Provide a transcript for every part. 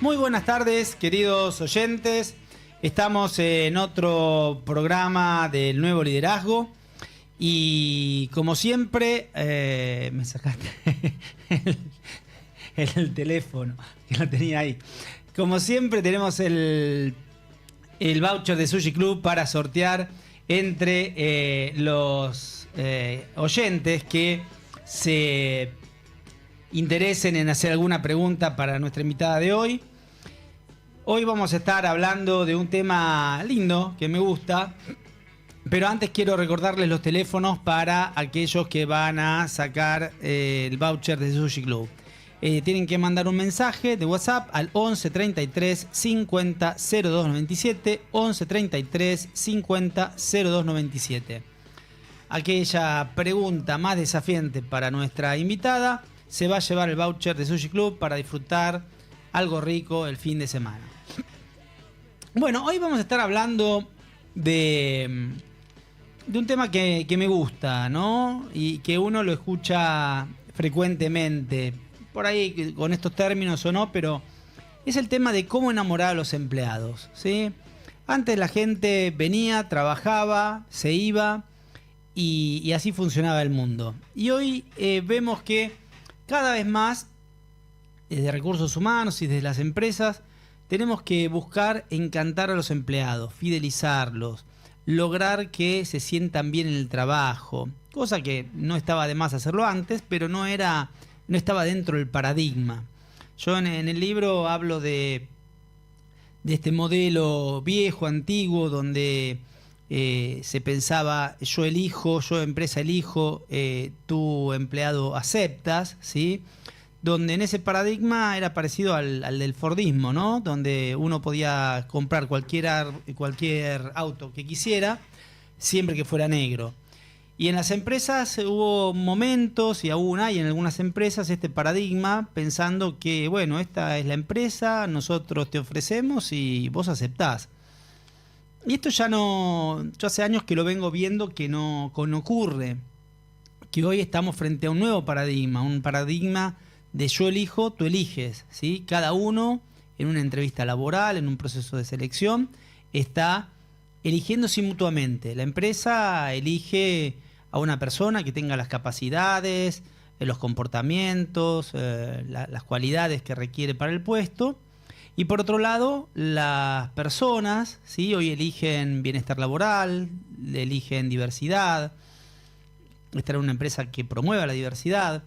Muy buenas tardes, queridos oyentes. Estamos en otro programa del Nuevo Liderazgo y como siempre, me sacaste el teléfono, que lo tenía ahí. Como siempre tenemos el voucher de Sushi Club para sortear entre los oyentes que se interesen en hacer alguna pregunta para nuestra invitada de hoy. Hoy vamos a estar hablando de un tema lindo que me gusta, pero antes quiero recordarles los teléfonos para aquellos que van a sacar el voucher de Sushi Club. Tienen que mandar un mensaje de WhatsApp al 11 33 50 02 97, 11 33 50 02 97. Aquella pregunta más desafiante para nuestra invitada se va a llevar el voucher de Sushi Club para disfrutar algo rico el fin de semana. Bueno, hoy vamos a estar hablando de un tema que me gusta, ¿no? Y que uno lo escucha frecuentemente, por ahí con estos términos o no, pero es el tema de cómo enamorar a los empleados, ¿sí? Antes la gente venía, trabajaba, se iba y así funcionaba el mundo. Y hoy vemos que cada vez más, desde recursos humanos y desde las empresas, tenemos que buscar encantar a los empleados, fidelizarlos, lograr que se sientan bien en el trabajo, cosa que no estaba de más hacerlo antes, pero no estaba dentro del paradigma. Yo en el libro hablo de este modelo viejo, antiguo, donde se pensaba yo elijo, yo empresa elijo, tú empleado aceptas, ¿sí? Donde en ese paradigma era parecido al del Fordismo, ¿no? Donde uno podía comprar cualquier auto que quisiera, siempre que fuera negro. Y en las empresas hubo momentos, y aún hay en algunas empresas, este paradigma, pensando que, bueno, esta es la empresa, nosotros te ofrecemos y vos aceptás. Y esto ya no, yo hace años que lo vengo viendo que no ocurre, que hoy estamos frente a un nuevo paradigma, un paradigma de yo elijo, tú eliges, ¿sí? Cada uno en una entrevista laboral, en un proceso de selección, está eligiéndose mutuamente. La empresa elige a una persona que tenga las capacidades, los comportamientos, las cualidades que requiere para el puesto. Y por otro lado, las personas, ¿sí? Hoy eligen bienestar laboral, eligen diversidad, estar en una empresa que promueva la diversidad,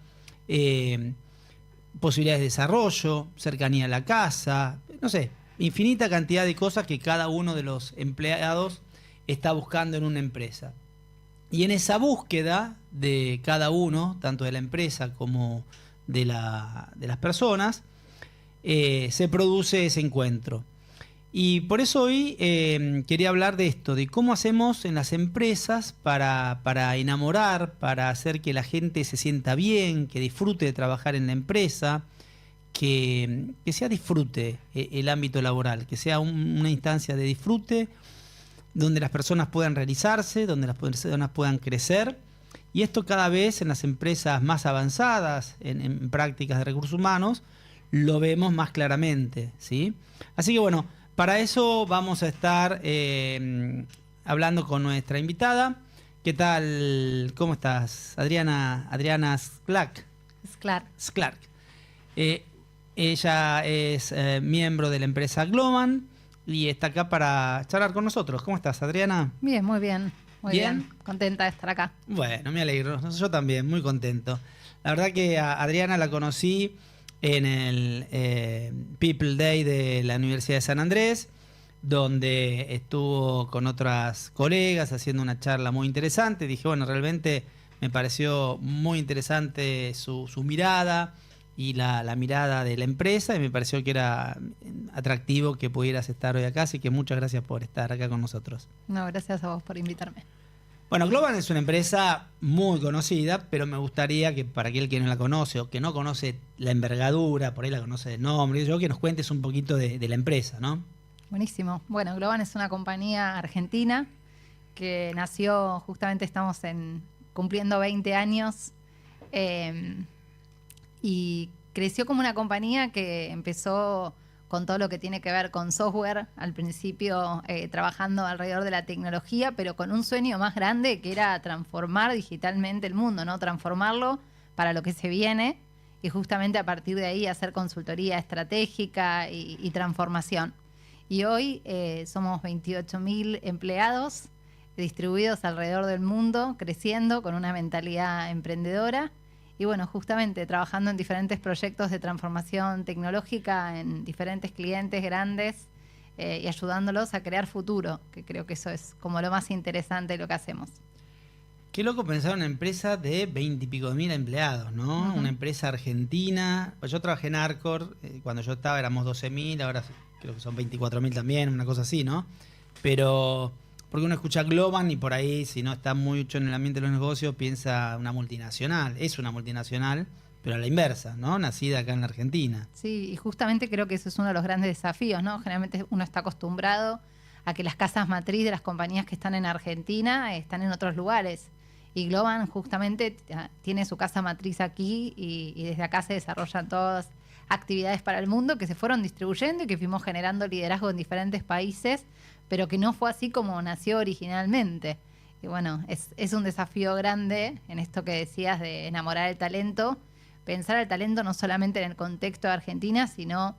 posibilidades de desarrollo, cercanía a la casa, no sé, infinita cantidad de cosas que cada uno de los empleados está buscando en una empresa. Y en esa búsqueda de cada uno, tanto de la empresa como de las personas, se produce ese encuentro. Y por eso hoy quería hablar de esto, de cómo hacemos en las empresas para enamorar, para hacer que la gente se sienta bien, que disfrute de trabajar en la empresa, que sea disfrute el ámbito laboral, que sea una instancia de disfrute donde las personas puedan realizarse, donde las personas puedan crecer. Y esto cada vez en las empresas más avanzadas, en prácticas de recursos humanos, lo vemos más claramente, ¿sí? Así que bueno, para eso vamos a estar hablando con nuestra invitada. ¿Qué tal? ¿Cómo estás? Adriana Sklark. Ella es miembro de la empresa Globan y está acá para charlar con nosotros. ¿Cómo estás, Adriana? Bien, muy bien. Muy bien. Contenta de estar acá. Bueno, me alegro. Yo también, muy contento. La verdad que a Adriana la conocí en el People Day de la Universidad de San Andrés, donde estuvo con otras colegas haciendo una charla muy interesante. Dije, bueno, realmente me pareció muy interesante su mirada y la mirada de la empresa, y me pareció que era atractivo que pudieras estar hoy acá, así que muchas gracias por estar acá con nosotros. No, gracias a vos por invitarme. Bueno, Globan es una empresa muy conocida, pero me gustaría que para aquel que no la conoce o que no conoce la envergadura, por ahí la conoce de nombre, que nos cuentes un poquito de la empresa, ¿no? Buenísimo. Bueno, Globan es una compañía argentina que nació, justamente estamos cumpliendo 20 años y creció como una compañía que empezó con todo lo que tiene que ver con software, al principio trabajando alrededor de la tecnología, pero con un sueño más grande que era transformar digitalmente el mundo, ¿no? Transformarlo para lo que se viene y justamente a partir de ahí hacer consultoría estratégica y transformación. Y hoy somos 28.000 empleados distribuidos alrededor del mundo, creciendo con una mentalidad emprendedora y bueno, justamente trabajando en diferentes proyectos de transformación tecnológica en diferentes clientes grandes y ayudándolos a crear futuro, que creo que eso es como lo más interesante de lo que hacemos. Qué loco pensar una empresa de 20 y pico de mil empleados, ¿no? Una empresa argentina. Pues yo trabajé en Arcor, cuando yo estaba éramos 12.000, ahora creo que son 24.000 también, una cosa así, ¿no? Pero porque uno escucha Globant y por ahí, si no está mucho en el ambiente de los negocios, piensa una multinacional. Es una multinacional, pero a la inversa, ¿no? Nacida acá en la Argentina. Sí, y justamente creo que eso es uno de los grandes desafíos, ¿no? Generalmente uno está acostumbrado a que las casas matriz de las compañías que están en Argentina están en otros lugares. Y Globant justamente tiene su casa matriz aquí y desde acá se desarrollan todas actividades para el mundo que se fueron distribuyendo y que fuimos generando liderazgo en diferentes países, pero que no fue así como nació originalmente. Y bueno, es un desafío grande en esto que decías de enamorar el talento, pensar el talento no solamente en el contexto de Argentina, sino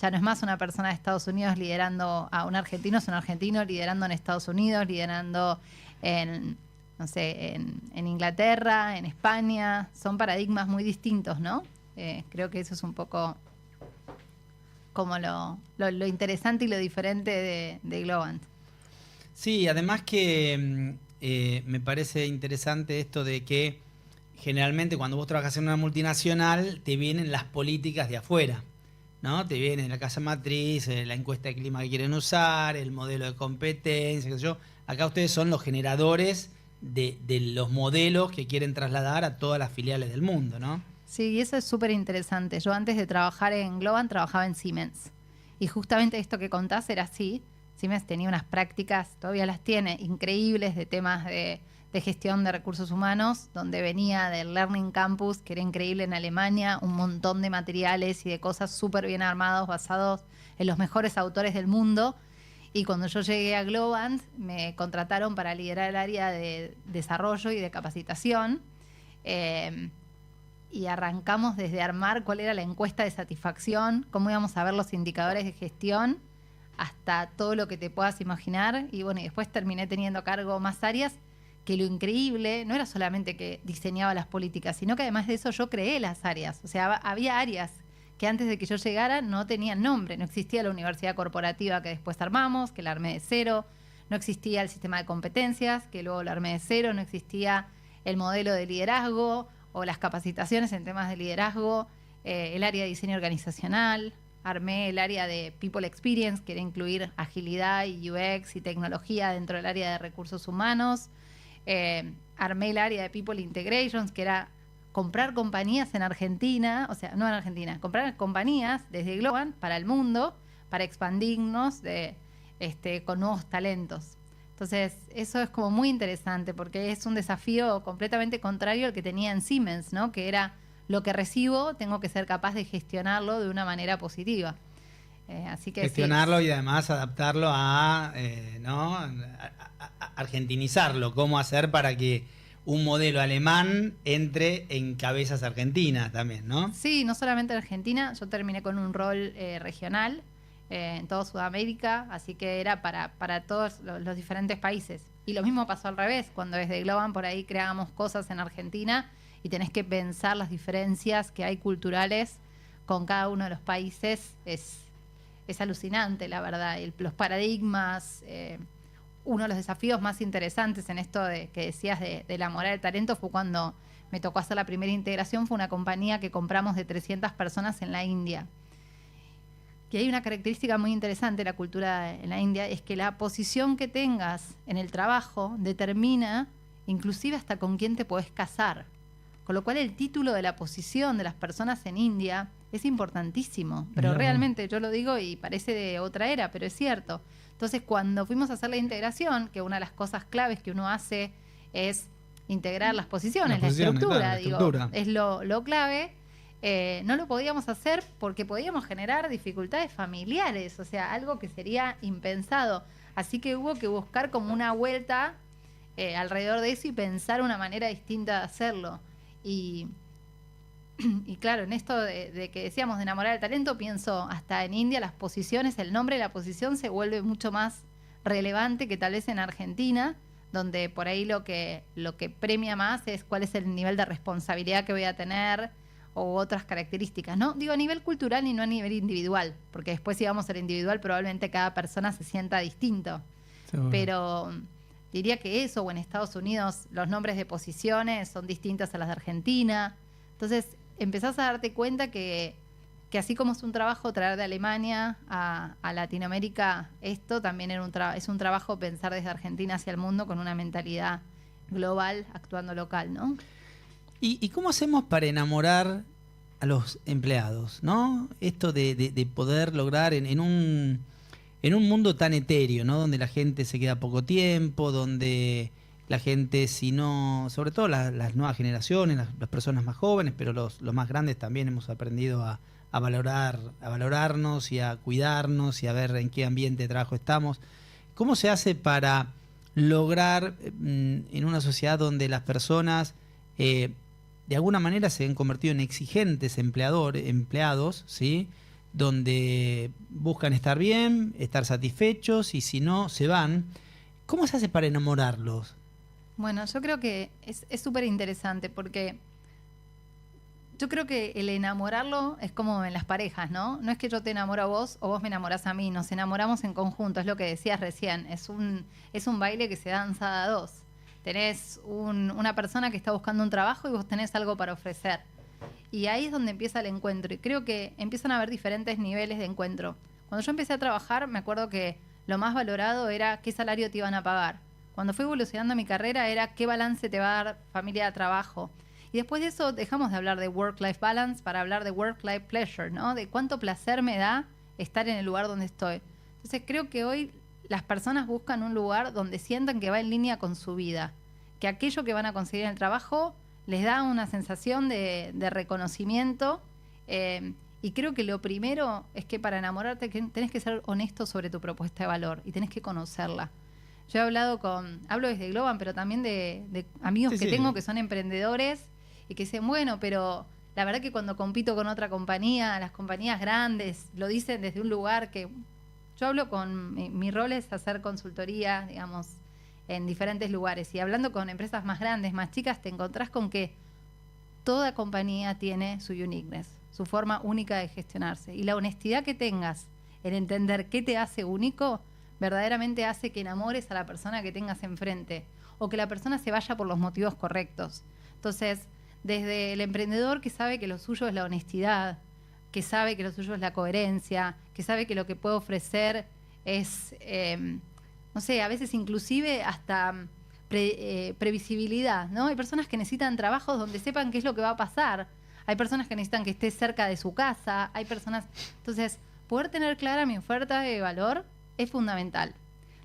ya no es más una persona de Estados Unidos liderando a un argentino, es un argentino liderando en Estados Unidos, liderando en, no sé, en Inglaterra, en España. Son paradigmas muy distintos, ¿no? Creo que eso es un poco como lo interesante y lo diferente de Globant. Sí, además que me parece interesante esto de que generalmente cuando vos trabajas en una multinacional te vienen las políticas de afuera, ¿no? Te viene la casa matriz, la encuesta de clima que quieren usar, el modelo de competencia, qué sé yo. Acá ustedes son los generadores de los modelos que quieren trasladar a todas las filiales del mundo, ¿no? Sí, y eso es súper interesante. Yo antes de trabajar en Globant trabajaba en Siemens. Y justamente esto que contás era así. Siemens tenía unas prácticas, todavía las tiene, increíbles de temas de gestión de recursos humanos, donde venía del Learning Campus, que era increíble en Alemania, un montón de materiales y de cosas súper bien armados, basados en los mejores autores del mundo. Y cuando yo llegué a Globant, me contrataron para liderar el área de desarrollo y de capacitación. Y arrancamos desde armar cuál era la encuesta de satisfacción, cómo íbamos a ver los indicadores de gestión, hasta todo lo que te puedas imaginar. Y bueno, y después terminé teniendo a cargo más áreas, que lo increíble no era solamente que diseñaba las políticas, sino que además de eso yo creé las áreas. O sea, había áreas que antes de que yo llegara no tenían nombre. No existía la universidad corporativa que después armamos, que la armé de cero. No existía el sistema de competencias, que luego lo armé de cero. No existía el modelo de liderazgo o las capacitaciones en temas de liderazgo, el área de diseño organizacional. Armé el área de People Experience, que era incluir agilidad y UX y tecnología dentro del área de recursos humanos. Armé el área de People Integrations, que era comprar compañías en Argentina, o sea, no en Argentina, comprar compañías desde Globant para el mundo, para expandirnos con nuevos talentos. Entonces, eso es como muy interesante porque es un desafío completamente contrario al que tenía en Siemens, ¿no? Que era lo que recibo, tengo que ser capaz de gestionarlo de una manera positiva. Así que gestionarlo sí. Y además adaptarlo a argentinizarlo, cómo hacer para que un modelo alemán entre en cabezas argentinas también, ¿no? Sí, no solamente en Argentina, yo terminé con un rol regional en toda Sudamérica, así que era para todos los diferentes países. Y lo mismo pasó al revés, cuando desde Globant por ahí creábamos cosas en Argentina y tenés que pensar las diferencias que hay culturales con cada uno de los países. Es alucinante, la verdad. Los paradigmas, uno de los desafíos más interesantes en esto que decías de enamorar el talento fue cuando me tocó hacer la primera integración. Fue una compañía que compramos de 300 personas en la India. Que hay una característica muy interesante de la cultura en la India, es que la posición que tengas en el trabajo determina inclusive hasta con quién te podés casar. Con lo cual el título de la posición de las personas en India es importantísimo. Pero realmente yo lo digo y parece de otra era, pero es cierto. Entonces cuando fuimos a hacer la integración, que una de las cosas claves que uno hace es integrar las posiciones, la estructura, claro, digo, es lo clave. no lo podíamos hacer porque podíamos generar dificultades familiares, o sea, algo que sería impensado. Así que hubo que buscar como una vuelta alrededor de eso y pensar una manera distinta de hacerlo. Y claro, en esto de que decíamos de enamorar al talento, pienso hasta en India las posiciones, el nombre de la posición se vuelve mucho más relevante que tal vez en Argentina, donde por ahí lo que premia más es cuál es el nivel de responsabilidad que voy a tener o otras características, ¿no? Digo a nivel cultural y no a nivel individual, porque después si vamos al individual probablemente cada persona se sienta distinto. Seguro. Pero diría que eso, o en Estados Unidos los nombres de posiciones son distintos a las de Argentina. Entonces empezás a darte cuenta que así como es un trabajo traer de Alemania a Latinoamérica, esto también es un trabajo pensar desde Argentina hacia el mundo con una mentalidad global, actuando local, ¿no? ¿Y cómo hacemos para enamorar a los empleados, ¿no? Esto de poder lograr en un mundo tan etéreo, ¿no? Donde la gente se queda poco tiempo, donde la gente, si no, sobre todo las nuevas generaciones, las personas más jóvenes, pero los más grandes también hemos aprendido a valorarnos y a cuidarnos y a ver en qué ambiente de trabajo estamos. ¿Cómo se hace para lograr en una sociedad donde las personas de alguna manera se han convertido en exigentes empleados, ¿sí? Donde buscan estar bien, estar satisfechos y si no, se van? ¿Cómo se hace para enamorarlos? Bueno, yo creo que es súper interesante porque yo creo que el enamorarlo es como en las parejas, ¿no? No es que yo te enamoro a vos o vos me enamorás a mí, nos enamoramos en conjunto, es lo que decías recién, es un baile que se danza a dos. Tenés una persona que está buscando un trabajo y vos tenés algo para ofrecer. Y ahí es donde empieza el encuentro. Y creo que empiezan a haber diferentes niveles de encuentro. Cuando yo empecé a trabajar, me acuerdo que lo más valorado era qué salario te iban a pagar. Cuando fui evolucionando mi carrera era qué balance te va a dar familia-trabajo. Y después de eso dejamos de hablar de work-life balance para hablar de work-life pleasure, ¿no? De cuánto placer me da estar en el lugar donde estoy. Entonces creo que hoy las personas buscan un lugar donde sientan que va en línea con su vida, que aquello que van a conseguir en el trabajo les da una sensación de reconocimiento. Y creo que lo primero es que para enamorarte tenés que ser honesto sobre tu propuesta de valor y tenés que conocerla. Yo hablo desde Globan, pero también de amigos que tengo que son emprendedores y que dicen, bueno, pero la verdad que cuando compito con otra compañía, las compañías grandes lo dicen desde un lugar que yo hablo con mi rol es hacer consultoría, digamos, en diferentes lugares. Y hablando con empresas más grandes, más chicas, te encontrás con que toda compañía tiene su uniqueness, su forma única de gestionarse. Y la honestidad que tengas en entender qué te hace único, verdaderamente hace que enamores a la persona que tengas enfrente o que la persona se vaya por los motivos correctos. Entonces, desde el emprendedor que sabe que lo suyo es la honestidad, que sabe que lo suyo es la coherencia, que sabe que lo que puede ofrecer es, no sé, a veces inclusive hasta previsibilidad, ¿no? Hay personas que necesitan trabajos donde sepan qué es lo que va a pasar. Hay personas que necesitan que esté cerca de su casa. Hay personas... Entonces, poder tener clara mi oferta de valor es fundamental.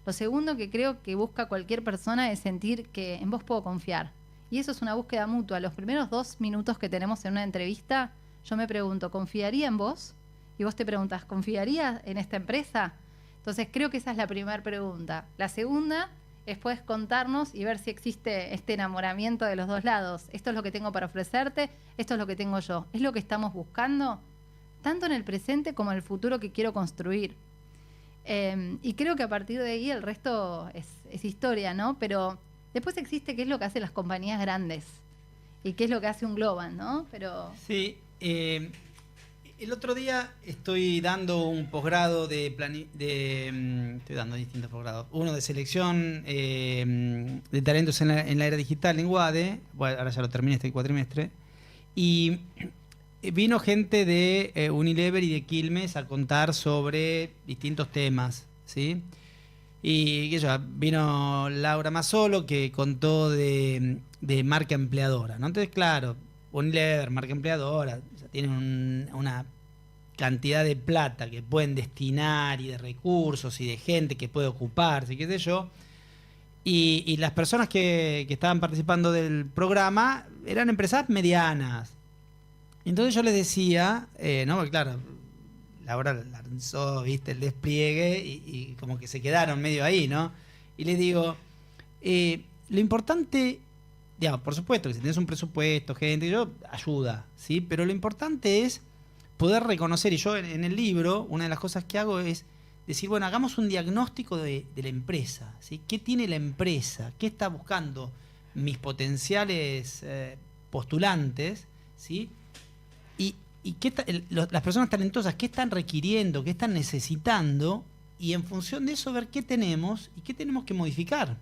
Lo segundo que creo que busca cualquier persona es sentir que en vos puedo confiar. Y eso es una búsqueda mutua. Los primeros 2 minutos que tenemos en una entrevista, yo me pregunto, ¿confiaría en vos? Y vos te preguntas, ¿confiaría en esta empresa? Entonces creo que esa es la primera pregunta. La segunda es puedes contarnos y ver si existe este enamoramiento de los dos lados. Esto es lo que tengo para ofrecerte, esto es lo que tengo yo. ¿Es lo que estamos buscando? Tanto en el presente como en el futuro que quiero construir. Y creo que a partir de ahí el resto es historia, ¿no? Pero después existe qué es lo que hacen las compañías grandes y qué es lo que hace un Globan, ¿no? Pero... Sí, el otro día estoy dando un posgrado estoy dando distintos posgrados. Uno de selección de talentos en la era digital en UADE. Bueno, ahora ya lo terminé este cuatrimestre. Y vino gente de Unilever y de Quilmes a contar sobre distintos temas, ¿sí? Y vino Laura Mazzolo que contó de marca empleadora, ¿no? Entonces, claro, Unilever, marca empleadora, o sea, tienen una cantidad de plata que pueden destinar y de recursos y de gente que puede ocuparse, qué sé yo. Y las personas que estaban participando del programa eran empresas medianas. Entonces yo les decía, no, porque claro, Laura lanzó, viste, el despliegue y como que se quedaron medio ahí, ¿no? Y les digo, lo importante, digamos, por supuesto que si tienes un presupuesto, gente, yo ayuda, ¿sí? Pero lo importante es poder reconocer, y yo en el libro, una de las cosas que hago es decir, bueno, hagamos un diagnóstico de la empresa, ¿sí? ¿Qué tiene la empresa? ¿Qué está buscando mis potenciales postulantes? ¿Sí? Y las personas talentosas, ¿qué están requiriendo? ¿Qué están necesitando? Y en función de eso ver qué tenemos y qué tenemos que modificar.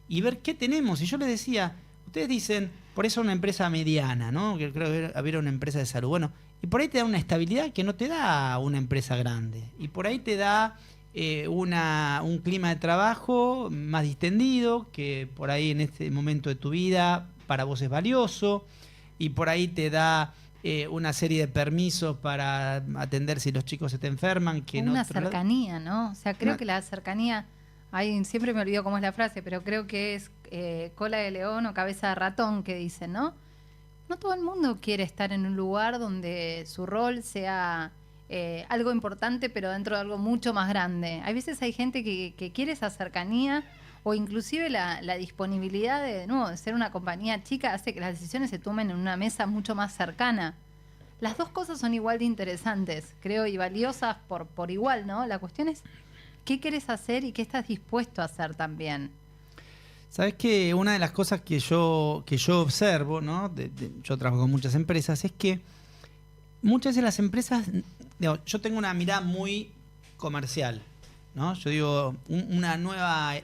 Y ver qué tenemos. Y yo les decía, ustedes dicen, por eso una empresa mediana, ¿no? Que creo que había una empresa de salud. Bueno, y por ahí te da una estabilidad que no te da una empresa grande. Y por ahí te da un clima de trabajo más distendido, que por ahí en este momento de tu vida para vos es valioso. Y por ahí te da una serie de permisos para atender si los chicos se te enferman. Que una cercanía, ¿no? O sea, creo que la cercanía, siempre me olvido cómo es la frase, pero creo que es cola de león o cabeza de ratón que dicen, ¿no? No todo el mundo quiere estar en un lugar donde su rol sea algo importante, pero dentro de algo mucho más grande. Hay veces hay gente que quiere esa cercanía o inclusive la disponibilidad de ser una compañía chica hace que las decisiones se tomen en una mesa mucho más cercana. Las dos cosas son igual de interesantes, creo, y valiosas por igual, ¿no? La cuestión es qué querés hacer y qué estás dispuesto a hacer también. Sabes que una de las cosas que yo observo, ¿no? Yo trabajo con muchas empresas, es que muchas de las empresas, yo tengo una mirada muy comercial, ¿no? Yo digo, una nueva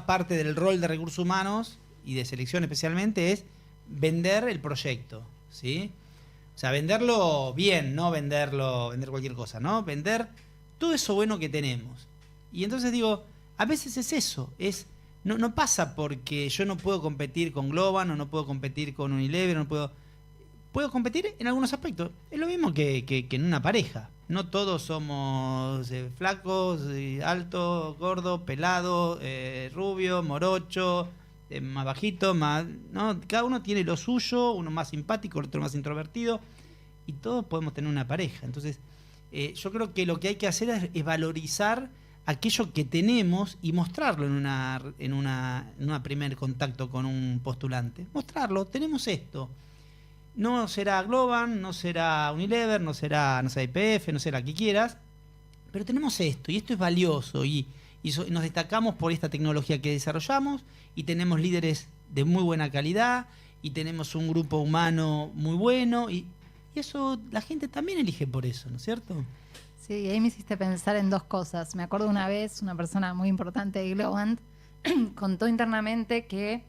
parte del rol de recursos humanos y de selección especialmente es vender el proyecto, ¿sí? O sea, venderlo bien, no vender cualquier cosa, ¿no? Vender todo eso bueno que tenemos. Y entonces digo, a veces es eso, no pasa porque yo no puedo competir con Globan o no puedo competir con Unilever, puedo competir en algunos aspectos. Es lo mismo que en una pareja. No todos somos flacos, alto, gordo, pelado, rubio, morocho, más bajito, ¿no? Cada uno tiene lo suyo, uno más simpático, el otro más introvertido, y todos podemos tener una pareja. Entonces, yo creo que lo que hay que hacer es valorizar aquello que tenemos y mostrarlo en una primer contacto con un postulante. Mostrarlo, tenemos esto. No será Globan, no será Unilever, no será, no sé, IPF, no será que quieras, pero tenemos esto, y esto es valioso, y nos destacamos por esta tecnología que desarrollamos, y tenemos líderes de muy buena calidad, y tenemos un grupo humano muy bueno, y eso la gente también elige por eso, ¿no es cierto? Sí, ahí me hiciste pensar en dos cosas. Me acuerdo una vez, una persona muy importante de Globant contó internamente que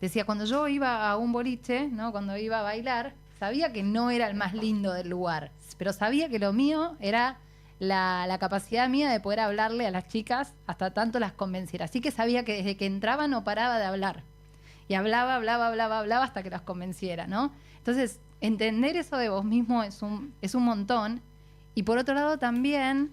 decía, cuando yo iba a un boliche, ¿no? Cuando iba a bailar, sabía que no era el más lindo del lugar, pero sabía que lo mío era la capacidad mía de poder hablarle a las chicas hasta tanto las convenciera. Así que sabía que desde que entraba no paraba de hablar. Y hablaba hasta que las convenciera, ¿no? Entonces, entender eso de vos mismo es un montón. Y por otro lado también,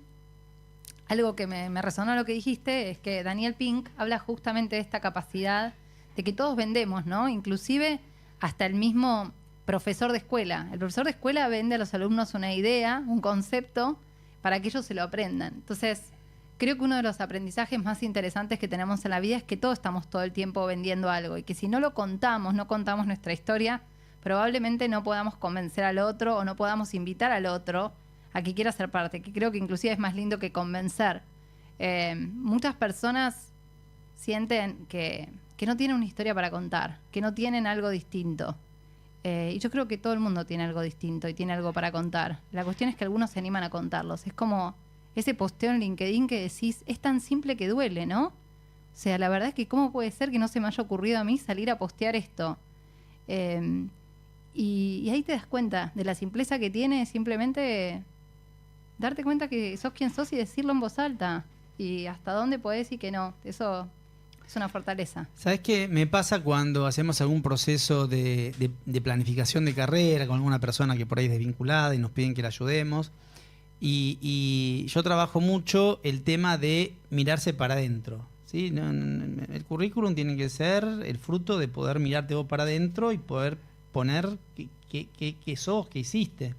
algo que me resonó lo que dijiste, es que Daniel Pink habla justamente de esta capacidad de que todos vendemos, ¿no? Inclusive hasta el mismo profesor de escuela. El profesor de escuela vende a los alumnos una idea, un concepto, para que ellos se lo aprendan. Entonces, creo que uno de los aprendizajes más interesantes que tenemos en la vida es que todos estamos todo el tiempo vendiendo algo y que si no lo contamos, no contamos nuestra historia, probablemente no podamos convencer al otro o no podamos invitar al otro a que quiera ser parte, que creo que inclusive es más lindo que convencer. Muchas personas sienten que no tienen una historia para contar, que no tienen algo distinto. Y yo creo que todo el mundo tiene algo distinto y tiene algo para contar. La cuestión es que algunos se animan a contarlos. Es como ese posteo en LinkedIn que decís, es tan simple que duele, ¿no? O sea, la verdad es que ¿cómo puede ser que no se me haya ocurrido a mí salir a postear esto? Y ahí te das cuenta de la simpleza que tiene simplemente darte cuenta que sos quien sos y decirlo en voz alta. Y hasta dónde podés decir que no. Eso es una fortaleza. ¿Sabes qué me pasa cuando hacemos algún proceso de planificación de carrera con alguna persona que por ahí es desvinculada y nos piden que la ayudemos? Y yo trabajo mucho el tema de mirarse para adentro, ¿sí? El currículum tiene que ser el fruto de poder mirarte vos para adentro y poder poner qué sos, qué hiciste.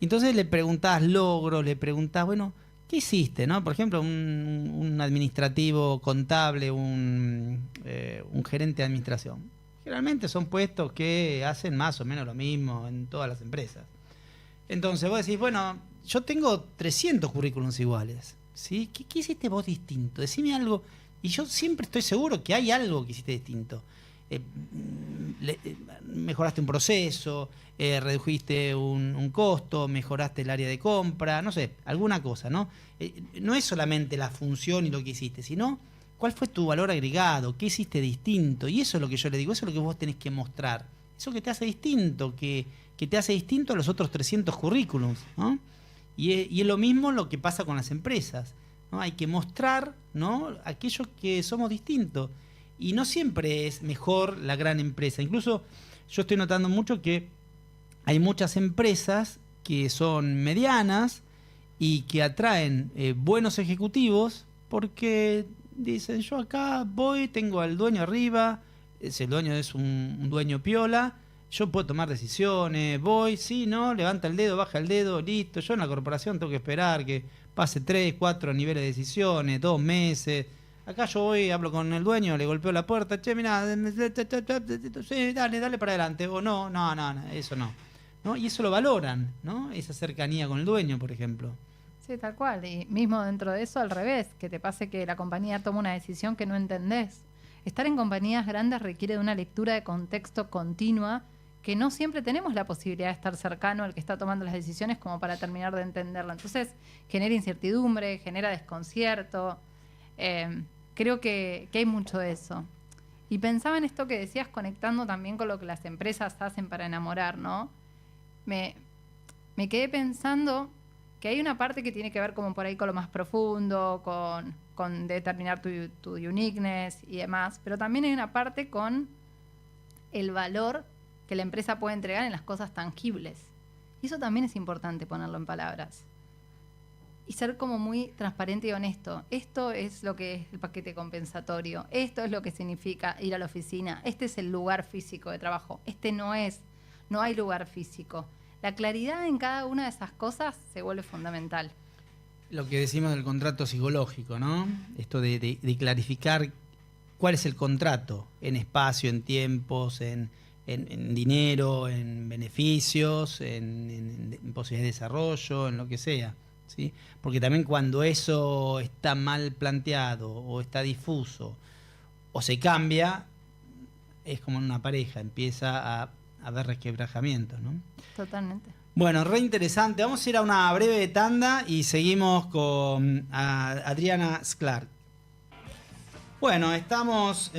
Entonces le preguntás logros, le preguntás, bueno, ¿qué hiciste? ¿No? Por ejemplo, un administrativo contable, un gerente de administración. Generalmente son puestos que hacen más o menos lo mismo en todas las empresas. Entonces vos decís, bueno, yo tengo 300 currículums iguales, ¿sí? ¿Qué hiciste vos distinto? Decime algo. Y yo siempre estoy seguro que hay algo que hiciste distinto. Mejoraste un proceso, redujiste un costo, mejoraste el área de compra, no sé, alguna cosa, ¿no? No es solamente la función y lo que hiciste, sino cuál fue tu valor agregado, qué hiciste distinto. Y eso es lo que yo le digo, eso es lo que vos tenés que mostrar. Eso que te hace distinto, que te hace distinto a los otros 300 currículums, ¿no? Y es lo mismo lo que pasa con las empresas, ¿no? Hay que mostrar, ¿no?, aquello que somos distintos. Y no siempre es mejor la gran empresa. Incluso yo estoy notando mucho que hay muchas empresas que son medianas y que atraen buenos ejecutivos porque dicen, yo acá voy, tengo al dueño arriba, el dueño es un dueño piola, yo puedo tomar decisiones, voy, sí, no, levanta el dedo, baja el dedo, listo. Yo en la corporación tengo que esperar que pase 3, 4 niveles de decisiones, 2 meses. Acá yo voy, hablo con el dueño, le golpeo la puerta, che, mirá, sí, dale para adelante, o no, eso no. Y eso lo valoran, ¿no? Esa cercanía con el dueño, por ejemplo. Sí, tal cual. Y mismo dentro de eso, al revés, que te pase que la compañía toma una decisión que no entendés. Estar en compañías grandes requiere de una lectura de contexto continua, que no siempre tenemos la posibilidad de estar cercano al que está tomando las decisiones como para terminar de entenderlo. Entonces, genera incertidumbre, genera desconcierto. Creo que hay mucho de eso. Y pensaba en esto que decías, conectando también con lo que las empresas hacen para enamorar, ¿no? Me quedé pensando que hay una parte que tiene que ver como por ahí con lo más profundo, con determinar tu uniqueness y demás, pero también hay una parte con el valor que la empresa puede entregar en las cosas tangibles. Y eso también es importante ponerlo en palabras. Y ser como muy transparente y honesto. Esto es lo que es el paquete compensatorio. Esto es lo que significa ir a la oficina. Este es el lugar físico de trabajo. No hay lugar físico. La claridad en cada una de esas cosas se vuelve fundamental. Lo que decimos del contrato psicológico, ¿no? Esto de clarificar cuál es el contrato en espacio, en tiempos, en dinero, en beneficios, en posibilidades de desarrollo, en lo que sea, ¿sí? Porque también cuando eso está mal planteado o está difuso o se cambia, es como en una pareja, empieza a haber resquebrajamientos, ¿no? Totalmente. Bueno, re interesante. Vamos a ir a una breve tanda y seguimos con Adriana Sklark. Bueno, estamos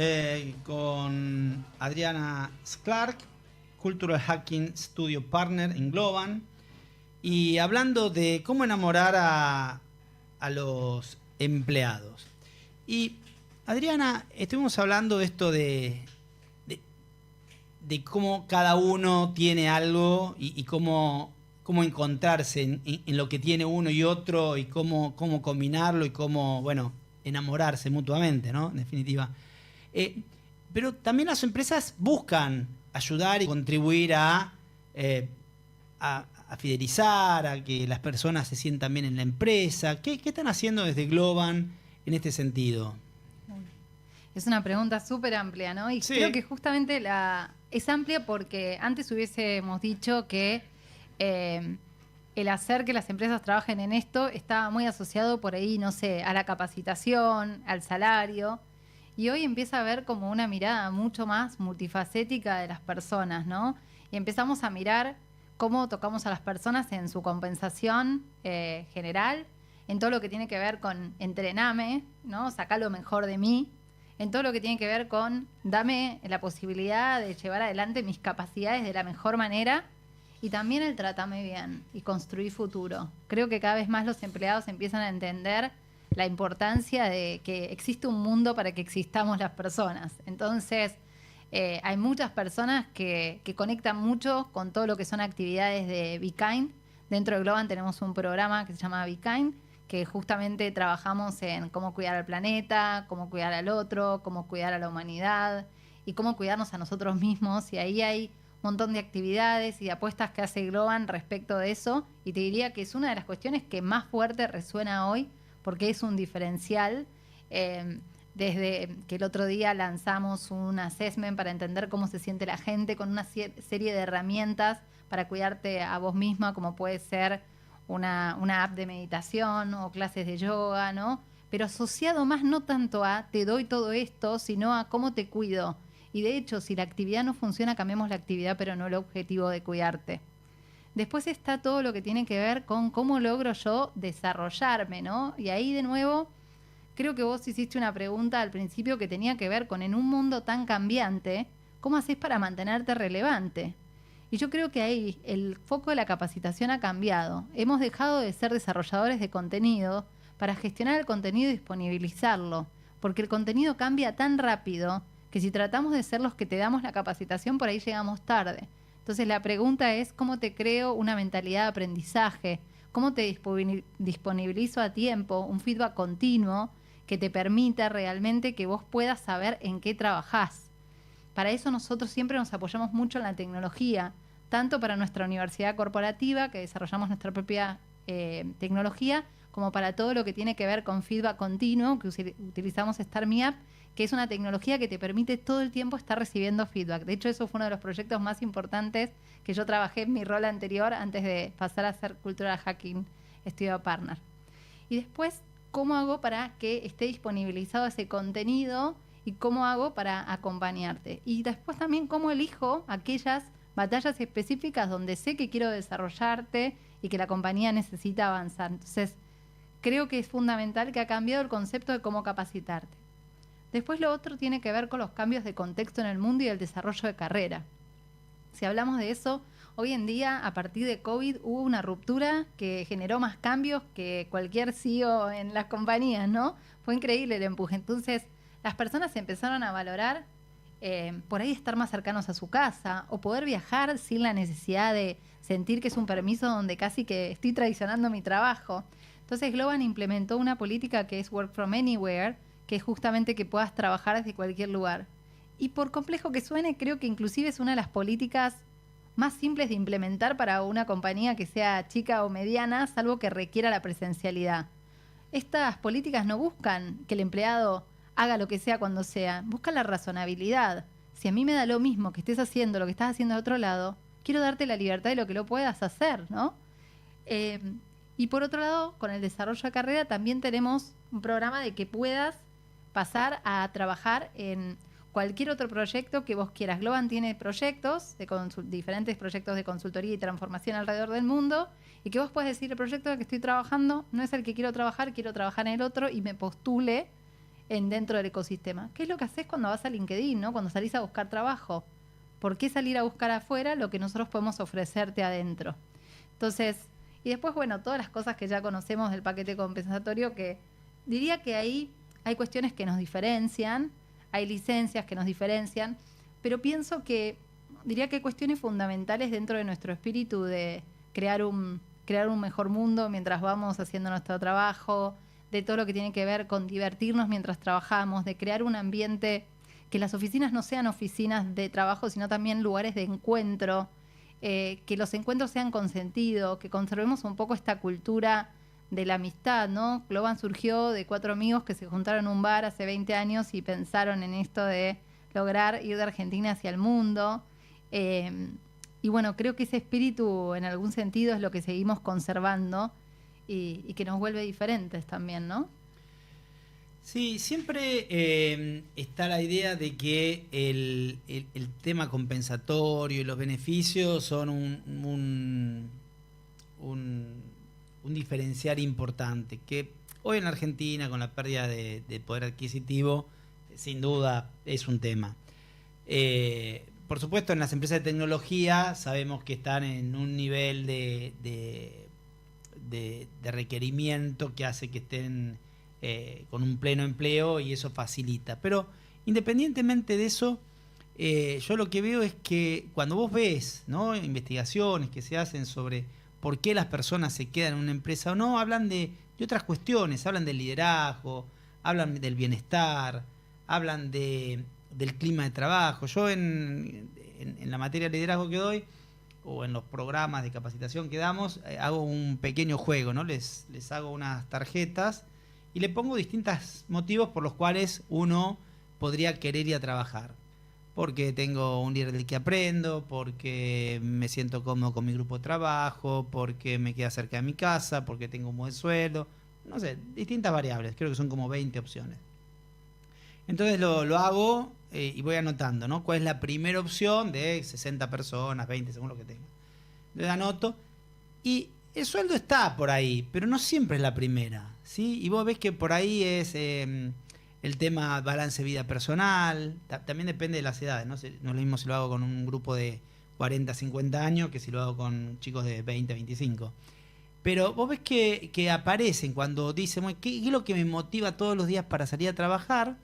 con Adriana Sklark, Cultural Hacking Studio Partner en Globant, y hablando de cómo enamorar a los empleados. Y Adriana, estuvimos hablando de esto de cómo cada uno tiene algo y cómo encontrarse en lo que tiene uno y otro y cómo combinarlo y cómo, bueno, enamorarse mutuamente, ¿no? En definitiva. Pero también las empresas buscan ayudar y contribuir a fidelizar, a que las personas se sientan bien en la empresa. ¿Qué están haciendo desde Globant en este sentido? Es una pregunta súper amplia, ¿no? Y sí, creo que justamente es amplia porque antes hubiésemos dicho que el hacer que las empresas trabajen en esto estaba muy asociado por ahí, no sé, a la capacitación, al salario. Y hoy empieza a haber como una mirada mucho más multifacética de las personas, ¿no? Y empezamos a mirar cómo tocamos a las personas en su compensación general, en todo lo que tiene que ver con entrename, ¿no? Sacá lo mejor de mí, en todo lo que tiene que ver con dame la posibilidad de llevar adelante mis capacidades de la mejor manera, y también el tratame bien y construir futuro. Creo que cada vez más los empleados empiezan a entender la importancia de que existe un mundo para que existamos las personas. Entonces, hay muchas personas que conectan mucho con todo lo que son actividades de Be Kind. Dentro de Globant tenemos un programa que se llama Be Kind, que justamente trabajamos en cómo cuidar al planeta, cómo cuidar al otro, cómo cuidar a la humanidad y cómo cuidarnos a nosotros mismos. Y ahí hay montón de actividades y de apuestas que hace Globant respecto de eso, y te diría que es una de las cuestiones que más fuerte resuena hoy, porque es un diferencial. Desde que el otro día lanzamos un assessment para entender cómo se siente la gente, con una serie de herramientas para cuidarte a vos misma, como puede ser una app de meditación o clases de yoga, ¿no? Pero asociado más no tanto a te doy todo esto, sino a cómo te cuido. Y de hecho, si la actividad no funciona, cambiemos la actividad, pero no el objetivo de cuidarte. Después está todo lo que tiene que ver con cómo logro yo desarrollarme, ¿no? Y ahí de nuevo, creo que vos hiciste una pregunta al principio que tenía que ver con, en un mundo tan cambiante, ¿cómo haces para mantenerte relevante? Y yo creo que ahí el foco de la capacitación ha cambiado. Hemos dejado de ser desarrolladores de contenido para gestionar el contenido y disponibilizarlo, porque el contenido cambia tan rápido que si tratamos de ser los que te damos la capacitación, por ahí llegamos tarde. Entonces la pregunta es, ¿cómo te creo una mentalidad de aprendizaje? ¿Cómo te disponibilizo a tiempo un feedback continuo que te permita realmente que vos puedas saber en qué trabajás? Para eso nosotros siempre nos apoyamos mucho en la tecnología, tanto para nuestra universidad corporativa, que desarrollamos nuestra propia tecnología, como para todo lo que tiene que ver con feedback continuo, que utilizamos StarMeUp, que es una tecnología que te permite todo el tiempo estar recibiendo feedback. De hecho, eso fue uno de los proyectos más importantes que yo trabajé en mi rol anterior antes de pasar a ser Cultural Hacking Studio Partner. Y después, ¿cómo hago para que esté disponibilizado ese contenido y cómo hago para acompañarte? Y después también, ¿cómo elijo aquellas batallas específicas donde sé que quiero desarrollarte y que la compañía necesita avanzar? Entonces, creo que es fundamental que ha cambiado el concepto de cómo capacitarte. Después lo otro tiene que ver con los cambios de contexto en el mundo y el desarrollo de carrera. Si hablamos de eso, hoy en día, a partir de COVID, hubo una ruptura que generó más cambios que cualquier CEO en las compañías, ¿no? Fue increíble el empuje. Entonces, las personas empezaron a valorar por ahí estar más cercanos a su casa o poder viajar sin la necesidad de sentir que es un permiso donde casi que estoy traicionando mi trabajo. Entonces, Globant implementó una política que es Work from Anywhere, que es justamente que puedas trabajar desde cualquier lugar. Y por complejo que suene, creo que inclusive es una de las políticas más simples de implementar para una compañía que sea chica o mediana, salvo que requiera la presencialidad. Estas políticas no buscan que el empleado haga lo que sea cuando sea, buscan la razonabilidad. Si a mí me da lo mismo que estés haciendo lo que estás haciendo de otro lado, quiero darte la libertad de lo que lo puedas hacer, ¿no? Y por otro lado, con el desarrollo de carrera también tenemos un programa de que puedas pasar a trabajar en cualquier otro proyecto que vos quieras. Globant tiene proyectos, diferentes proyectos de consultoría y transformación alrededor del mundo, y que vos puedes decir, el proyecto en el que estoy trabajando no es el que quiero trabajar en el otro, y me postule dentro del ecosistema. ¿Qué es lo que haces cuando vas a LinkedIn, ¿no? Cuando salís a buscar trabajo? ¿Por qué salir a buscar afuera lo que nosotros podemos ofrecerte adentro? Entonces, y después, bueno, todas las cosas que ya conocemos del paquete compensatorio, que diría que ahí hay cuestiones que nos diferencian, hay licencias que nos diferencian, pero pienso que, diría que hay cuestiones fundamentales dentro de nuestro espíritu de crear un mejor mundo mientras vamos haciendo nuestro trabajo, de todo lo que tiene que ver con divertirnos mientras trabajamos, de crear un ambiente, que las oficinas no sean oficinas de trabajo, sino también lugares de encuentro, que los encuentros sean con sentido, que conservemos un poco esta cultura de la amistad, ¿no? Globant surgió de 4 amigos que se juntaron en un bar hace 20 años y pensaron en esto de lograr ir de Argentina hacia el mundo. Y bueno, creo que ese espíritu en algún sentido es lo que seguimos conservando y que nos vuelve diferentes también, ¿no? Sí, siempre está la idea de que el tema compensatorio y los beneficios son un diferencial importante, que hoy en Argentina, con la pérdida de poder adquisitivo, sin duda es un tema. Por supuesto, en las empresas de tecnología sabemos que están en un nivel de requerimiento que hace que estén con un pleno empleo, y eso facilita. Pero independientemente de eso, yo lo que veo es que cuando vos ves, ¿no?, investigaciones que se hacen sobre por qué las personas se quedan en una empresa o no, hablan de otras cuestiones, hablan del liderazgo, hablan del bienestar, hablan de del clima de trabajo. Yo en la materia de liderazgo que doy, o en los programas de capacitación que damos, hago un pequeño juego, ¿no? Les hago unas tarjetas y le pongo distintos motivos por los cuales uno podría querer ir a trabajar. Porque tengo un líder del que aprendo, porque me siento cómodo con mi grupo de trabajo, porque me queda cerca de mi casa, porque tengo un buen sueldo, no sé, distintas variables, creo que son como 20 opciones. Entonces lo hago y voy anotando, ¿no? ¿Cuál es la primera opción de 60 personas, 20, según lo que tenga? Entonces anoto y el sueldo está por ahí, pero no siempre es la primera, ¿sí? Y vos ves que por ahí es el tema balance vida personal, también depende de las edades, ¿no? No es lo mismo si lo hago con un grupo de 40, 50 años que si lo hago con chicos de 20, 25. Pero vos ves que aparecen cuando dicen, ¿qué es lo que me motiva todos los días para salir a trabajar?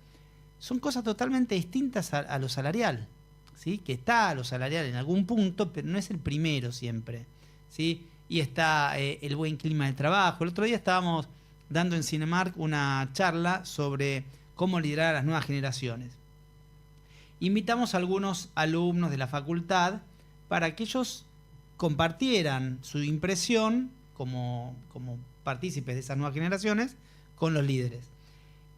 Son cosas totalmente distintas a lo salarial, ¿sí? Que está lo salarial en algún punto, pero no es el primero siempre, ¿sí? Y está el buen clima de trabajo. El otro día estábamos dando en Cinemark una charla sobre cómo liderar a las nuevas generaciones. Invitamos a algunos alumnos de la facultad para que ellos compartieran su impresión como partícipes de esas nuevas generaciones con los líderes.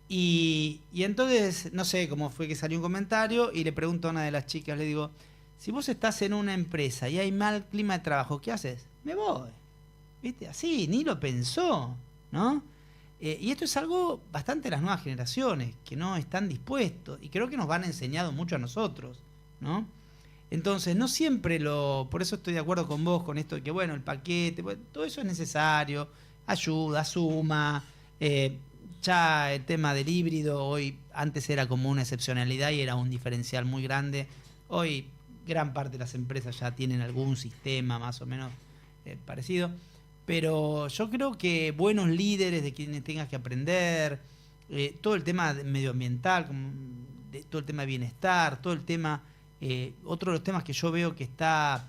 Y entonces, no sé cómo fue que salió un comentario y le pregunto a una de las chicas, le digo, si vos estás en una empresa y hay mal clima de trabajo, ¿qué haces? Me voy. ¿Viste? Así, ni lo pensó, ¿no? Y esto es algo bastante de las nuevas generaciones, que no están dispuestos, y creo que nos van enseñado mucho a nosotros, ¿no? Entonces, no siempre por eso estoy de acuerdo con vos, con esto de que, bueno, el paquete, bueno, todo eso es necesario, ayuda, suma, ya el tema del híbrido, hoy antes era como una excepcionalidad y era un diferencial muy grande, hoy gran parte de las empresas ya tienen algún sistema más o menos parecido. Pero yo creo que buenos líderes de quienes tengas que aprender, todo el tema medioambiental, todo el tema de bienestar, todo el tema, otro de los temas que yo veo que está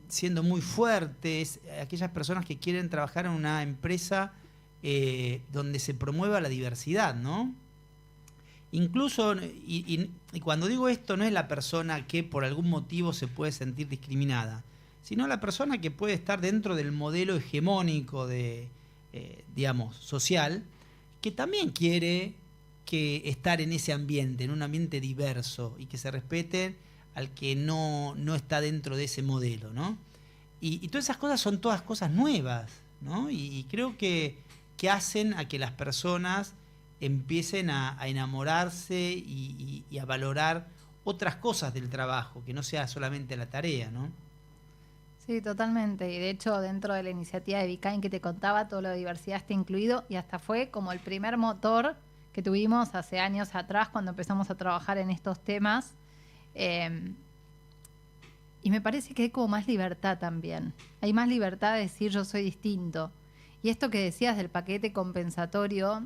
siendo muy fuerte es aquellas personas que quieren trabajar en una empresa donde se promueva la diversidad, ¿no? Incluso, y cuando digo esto, no es la persona que por algún motivo se puede sentir discriminada, sino la persona que puede estar dentro del modelo hegemónico digamos, social, que también quiere estar en ese ambiente, en un ambiente diverso, y que se respete al que no está dentro de ese modelo, ¿no? Y todas esas cosas son todas cosas nuevas, ¿no? Y creo que hacen a que las personas empiecen a enamorarse y a valorar otras cosas del trabajo, que no sea solamente la tarea, ¿no? Sí, totalmente. Y de hecho, dentro de la iniciativa de Vicain que te contaba, todo lo de diversidad está incluido y hasta fue como el primer motor que tuvimos hace años atrás cuando empezamos a trabajar en estos temas. Y me parece que hay como más libertad también. Hay más libertad de decir yo soy distinto. Y esto que decías del paquete compensatorio,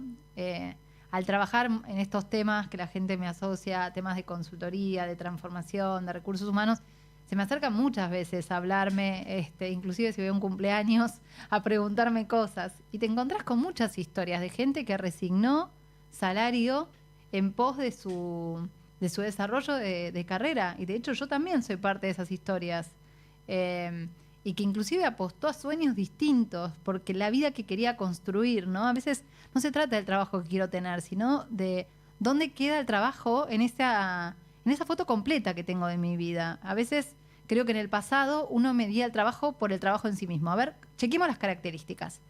al trabajar en estos temas que la gente me asocia, temas de consultoría, de transformación, de recursos humanos, se me acercan muchas veces a hablarme, inclusive si voy a un cumpleaños, a preguntarme cosas. Y te encontrás con muchas historias de gente que resignó salario en pos de su desarrollo de carrera. Y de hecho yo también soy parte de esas historias. Y que inclusive apostó a sueños distintos, porque la vida que quería construir, ¿no? A veces no se trata del trabajo que quiero tener, sino de dónde queda el trabajo en esa foto completa que tengo de mi vida. A veces creo que en el pasado uno medía el trabajo por el trabajo en sí mismo. A ver, chequemos las características.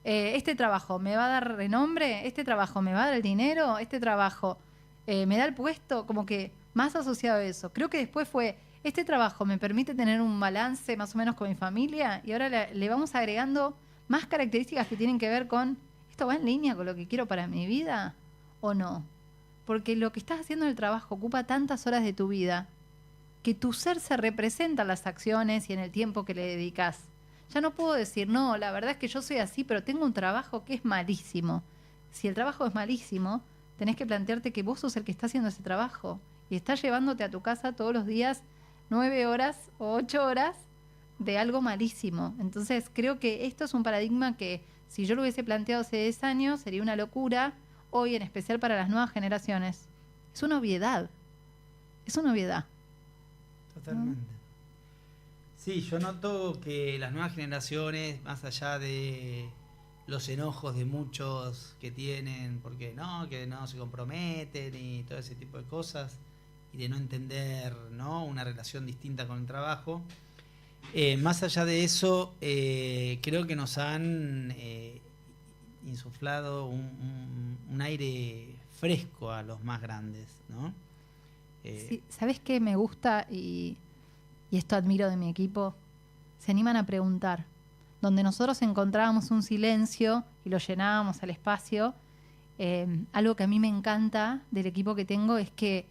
Este trabajo me va a dar renombre, este trabajo me va a dar el dinero, este trabajo me da el puesto, como que más asociado a eso. Creo que después fue, este trabajo me permite tener un balance más o menos con mi familia y ahora le vamos agregando más características que tienen que ver con, ¿esto va en línea con lo que quiero para mi vida o no? Porque lo que estás haciendo en el trabajo ocupa tantas horas de tu vida que tu ser se representa en las acciones y en el tiempo que le dedicas. Ya no puedo decir, no, la verdad es que yo soy así, pero tengo un trabajo que es malísimo. Si el trabajo es malísimo, tenés que plantearte que vos sos el que está haciendo ese trabajo y estás llevándote a tu casa todos los días 9 horas o 8 horas de algo malísimo. Entonces creo que esto es un paradigma que si yo lo hubiese planteado hace 10 años sería una locura, hoy en especial para las nuevas generaciones. es una obviedad. Es una obviedad. Totalmente. Sí, yo noto que las nuevas generaciones, más allá de los enojos de muchos que tienen, porque que no se comprometen y todo ese tipo de cosas, y de no entender, ¿no?, una relación distinta con el trabajo, más allá de eso, creo que nos han insuflado un aire fresco a los más grandes, ¿no? Sí, ¿sabés qué me gusta y esto admiro de mi equipo? Se animan a preguntar. Donde nosotros encontrábamos un silencio y lo llenábamos al espacio, algo que a mí me encanta del equipo que tengo es que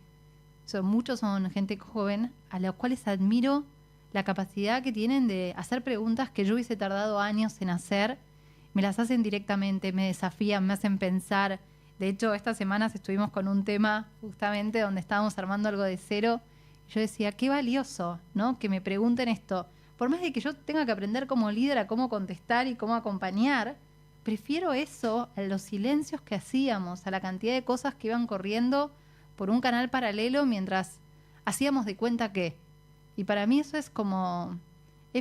muchos son gente joven, a los cuales admiro la capacidad que tienen de hacer preguntas que yo hubiese tardado años en hacer. Me las hacen directamente, me desafían, me hacen pensar. De hecho, estas semanas estuvimos con un tema justamente donde estábamos armando algo de cero. Yo decía, qué valioso, ¿no?, que me pregunten esto. Por más de que yo tenga que aprender como líder a cómo contestar y cómo acompañar, prefiero eso a los silencios que hacíamos, a la cantidad de cosas que iban corriendo por un canal paralelo mientras hacíamos de cuenta que. Y para mí eso es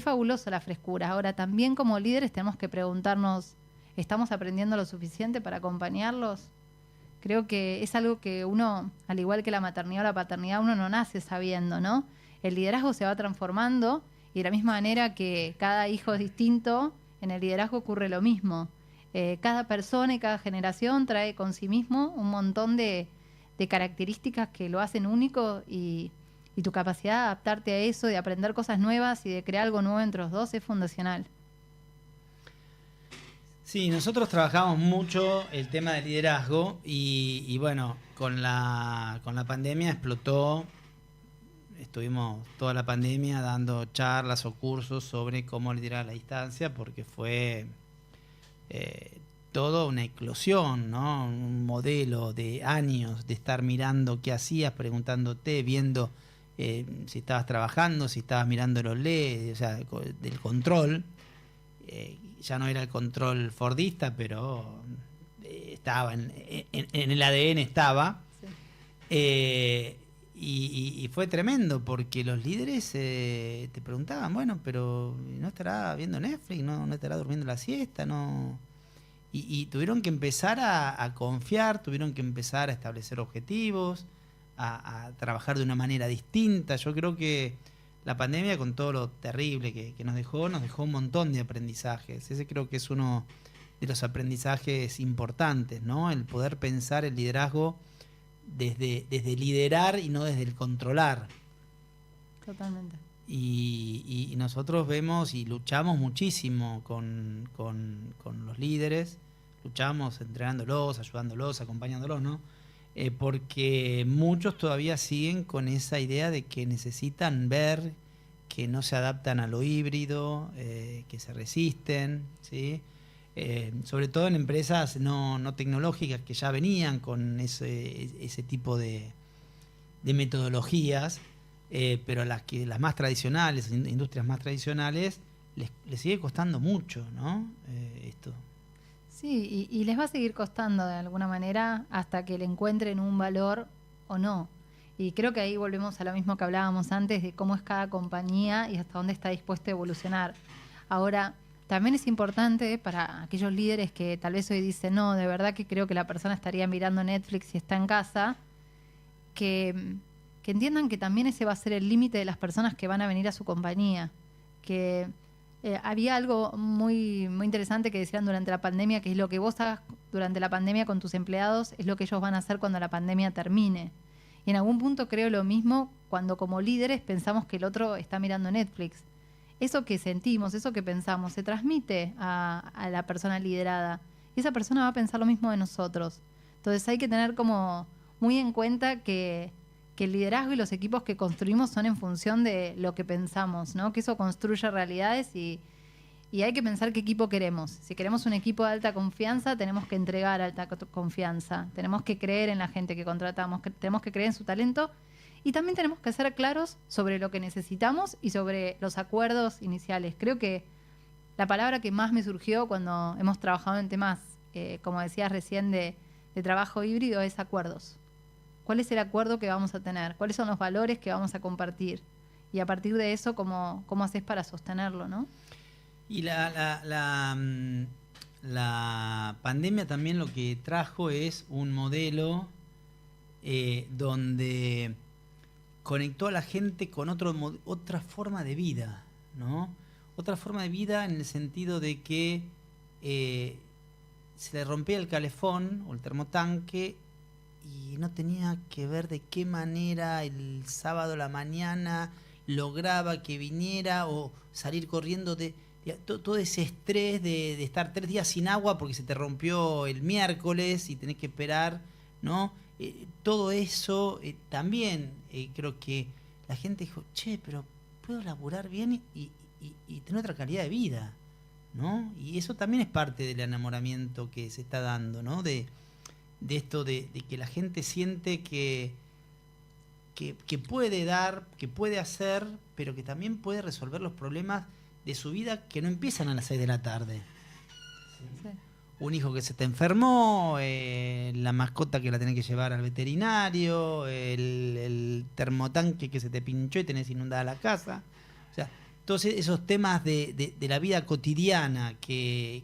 fabuloso la frescura. Ahora, también como líderes tenemos que preguntarnos, ¿estamos aprendiendo lo suficiente para acompañarlos? Creo que es algo que uno, al igual que la maternidad o la paternidad, uno no nace sabiendo, ¿no? El liderazgo se va transformando y de la misma manera que cada hijo es distinto, en el liderazgo ocurre lo mismo. Cada persona y cada generación trae con sí mismo un montón de características que lo hacen único y tu capacidad de adaptarte a eso, de aprender cosas nuevas y de crear algo nuevo entre los dos es fundacional. Sí, nosotros trabajamos mucho el tema del liderazgo y bueno, con la pandemia explotó. Estuvimos toda la pandemia dando charlas o cursos sobre cómo liderar a la distancia, porque fue toda una eclosión, ¿no? Un modelo de años de estar mirando qué hacías, preguntándote, viendo si estabas trabajando, si estabas mirando los LED, o sea, del control. Ya no era el control fordista, pero estaba en el ADN estaba. Sí. Y fue tremendo porque los líderes te preguntaban, bueno, pero ¿no estará viendo Netflix? ¿No estará durmiendo la siesta? ¿No? Y tuvieron que empezar a confiar, tuvieron que empezar a establecer objetivos, a trabajar de una manera distinta. Yo creo que la pandemia, con todo lo terrible que nos dejó un montón de aprendizajes. Ese creo que es uno de los aprendizajes importantes, ¿no? El poder pensar el liderazgo desde liderar y no desde el controlar. Totalmente. Y nosotros vemos y luchamos muchísimo con los líderes, luchamos entrenándolos, ayudándolos, acompañándolos, ¿no? Porque muchos todavía siguen con esa idea de que necesitan ver, que no se adaptan a lo híbrido, que se resisten, ¿sí? Sobre todo en empresas no tecnológicas que ya venían con ese tipo de metodologías, pero las más tradicionales, industrias más tradicionales, les sigue costando mucho, ¿no? Esto. Sí, y les va a seguir costando de alguna manera hasta que le encuentren un valor o no. Y creo que ahí volvemos a lo mismo que hablábamos antes de cómo es cada compañía y hasta dónde está dispuesta a evolucionar. Ahora, también es importante para aquellos líderes que tal vez hoy dicen, no, de verdad que creo que la persona estaría mirando Netflix si está en casa, que entiendan que también ese va a ser el límite de las personas que van a venir a su compañía. Que había algo muy, muy interesante que decían durante la pandemia, que es lo que vos hagas durante la pandemia con tus empleados, es lo que ellos van a hacer cuando la pandemia termine. Y en algún punto creo lo mismo cuando como líderes pensamos que el otro está mirando Netflix. Eso que sentimos, eso que pensamos, se transmite a la persona liderada. Y esa persona va a pensar lo mismo de nosotros. Entonces hay que tener como muy en cuenta que el liderazgo y los equipos que construimos son en función de lo que pensamos, ¿no? Que eso construye realidades y hay que pensar qué equipo queremos. Si queremos un equipo de alta confianza, tenemos que entregar alta confianza. Tenemos que creer en la gente que contratamos, tenemos que creer en su talento y también tenemos que ser claros sobre lo que necesitamos y sobre los acuerdos iniciales. Creo que la palabra que más me surgió cuando hemos trabajado en temas, como decías recién, de trabajo híbrido es acuerdos. ¿Cuál es el acuerdo que vamos a tener? ¿Cuáles son los valores que vamos a compartir? Y a partir de eso, ¿cómo haces para sostenerlo, no? Y la pandemia también lo que trajo es un modelo donde conectó a la gente con otra forma de vida, ¿no? Otra forma de vida en el sentido de que se le rompía el calefón o el termotanque y no tenía que ver de qué manera el sábado a la mañana lograba que viniera o salir corriendo de todo ese estrés de estar 3 días sin agua porque se te rompió el miércoles y tenés que esperar, ¿no? Todo eso también creo que la gente dijo, che, pero puedo laburar bien y tener otra calidad de vida, ¿no? Y eso también es parte del enamoramiento que se está dando, ¿no? De esto de que la gente siente que puede dar, que puede hacer, pero que también puede resolver los problemas de su vida que no empiezan a las 6 de la tarde. Sí. Un hijo que se te enfermó, la mascota que la tenés que llevar al veterinario, el termotanque que se te pinchó y tenés inundada la casa. O sea, todos esos temas de la vida cotidiana que